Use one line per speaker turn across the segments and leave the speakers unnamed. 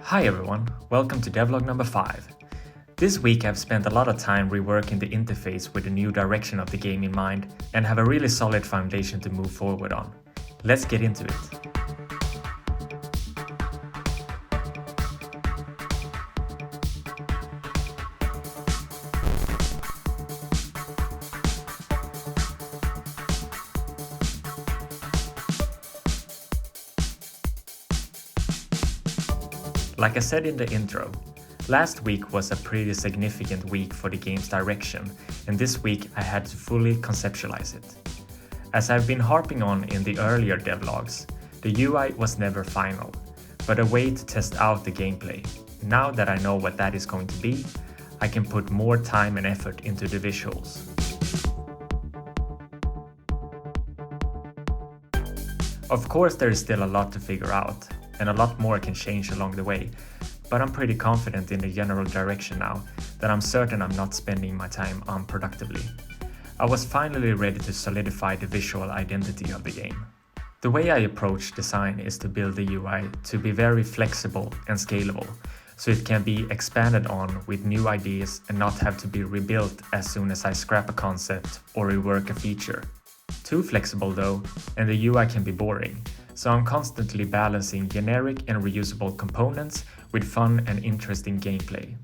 Hi everyone, welcome to Devlog number 5. This week I've spent a lot of time reworking the interface with the new direction of the game in mind and have a really solid foundation to move forward on. Let's get into it. Like I said in the intro, last week was a pretty significant week for the game's direction, and this week I had to fully conceptualize it. As I've been harping on in the earlier devlogs, the UI was never final, but a way to test out the gameplay. Now that I know what that is going to be, I can put more time and effort into the visuals. Of course, there is still a lot to figure out, and a lot more can change along the way, but I'm pretty confident in the general direction now that I'm certain I'm not spending my time unproductively. I was finally ready to solidify the visual identity of the game. The way I approach design is to build the UI to be very flexible and scalable, so it can be expanded on with new ideas and not have to be rebuilt as soon as I scrap a concept or rework a feature. Too flexible though, and the UI can be boring, so I'm constantly balancing generic and reusable components with fun and interesting gameplay.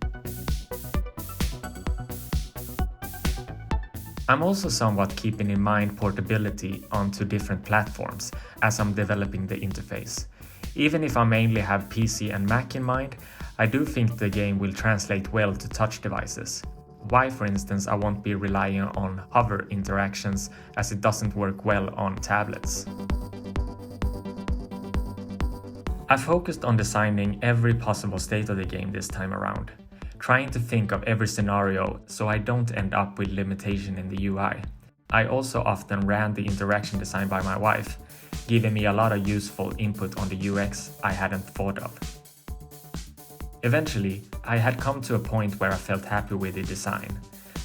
I'm also somewhat keeping in mind portability onto different platforms as I'm developing the interface. Even if I mainly have PC and Mac in mind, I do think the game will translate well to touch devices. Why, for instance, I won't be relying on hover interactions as it doesn't work well on tablets. I focused on designing every possible state of the game this time around, trying to think of every scenario so I don't end up with limitation in the UI. I also often ran the interaction design by my wife, giving me a lot of useful input on the UX I hadn't thought of. Eventually, I had come to a point where I felt happy with the design.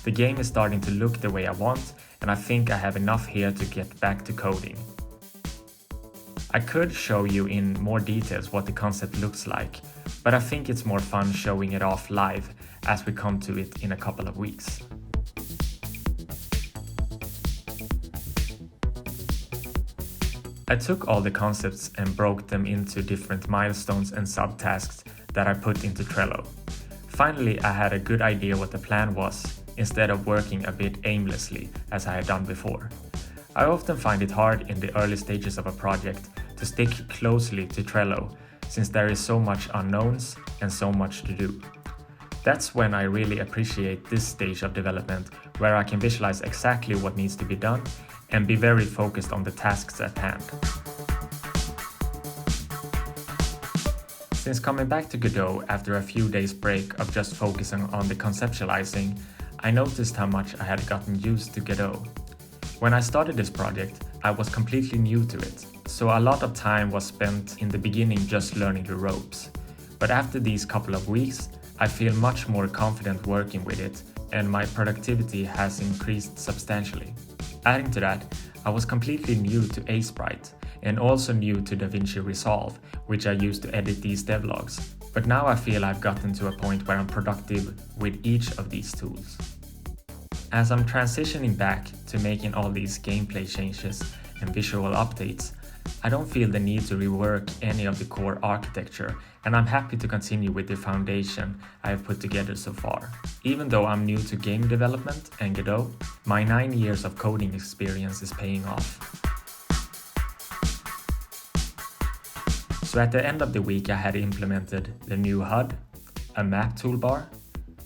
The game is starting to look the way I want, and I think I have enough here to get back to coding. I could show you in more details what the concept looks like, but I think it's more fun showing it off live as we come to it in a couple of weeks. I took all the concepts and broke them into different milestones and subtasks that I put into Trello. Finally, I had a good idea what the plan was, instead of working a bit aimlessly as I had done before. I often find it hard in the early stages of a project to stick closely to Trello, since there is so much unknowns and so much to do. That's when I really appreciate this stage of development, where I can visualize exactly what needs to be done and be very focused on the tasks at hand. Since coming back to Godot after a few days break of just focusing on the conceptualizing, I noticed how much I had gotten used to Godot. When I started this project, I was completely new to it, so a lot of time was spent in the beginning just learning the ropes. But after these couple of weeks, I feel much more confident working with it, and my productivity has increased substantially. Adding to that, I was completely new to Sprite, and also new to DaVinci Resolve, which I use to edit these devlogs. But now I feel I've gotten to a point where I'm productive with each of these tools. As I'm transitioning back to making all these gameplay changes and visual updates, I don't feel the need to rework any of the core architecture, and I'm happy to continue with the foundation I have put together so far. Even though I'm new to game development and Godot, my 9 years of coding experience is paying off. So at the end of the week I had implemented the new HUD, a map toolbar,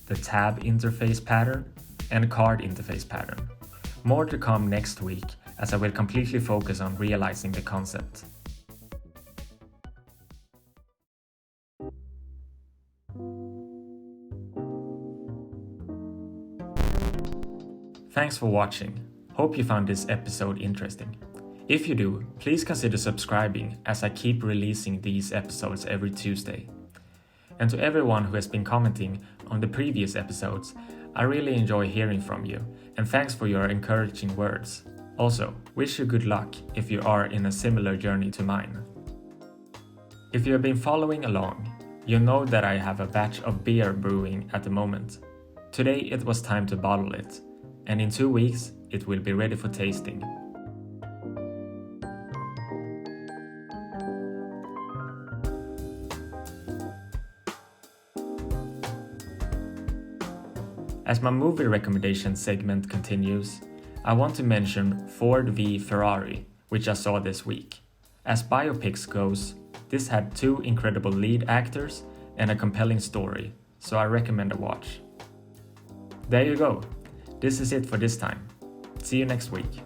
the tab interface pattern, and card interface pattern. More to come next week, as I will completely focus on realizing the concept. Thanks for watching. Hope you found this episode interesting. If you do, please consider subscribing, as I keep releasing these episodes every Tuesday. And to everyone who has been commenting on the previous episodes, I really enjoy hearing from you, and thanks for your encouraging words. Also, wish you good luck if you are in a similar journey to mine. If you have been following along, You know that I have a batch of beer brewing at the moment. Today it was time to bottle it, and in 2 weeks it will be ready for tasting. As my movie recommendation segment continues, I want to mention Ford v Ferrari, which I saw this week. As biopics goes, this had 2 incredible lead actors and a compelling story, so I recommend a watch. There you go. This is it for this time. See you next week.